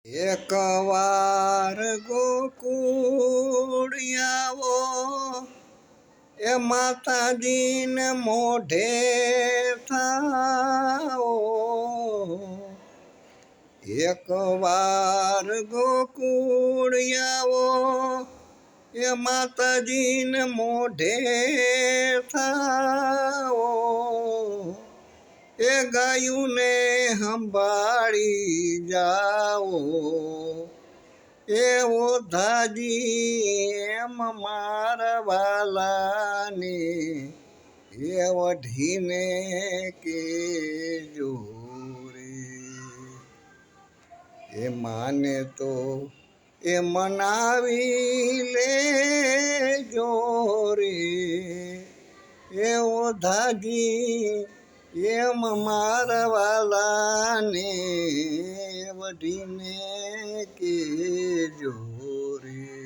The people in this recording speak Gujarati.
એક વાર ગોકુળ આવો એ માતાજીને મોઢે થાઓ. એક વાર ગોકુળ આવો એ માતાજીને મોઢે થાઓ. એ ગાયુંને સંભાળી જાઓ. એ ઓધાજી એમ મારા વાલાને એ વઢીને કેજો રે. એ માને તો એ મનાવી લેજો રે. એ ઓધાજી એમ મારા વાલાને વઢીને કેજો રે.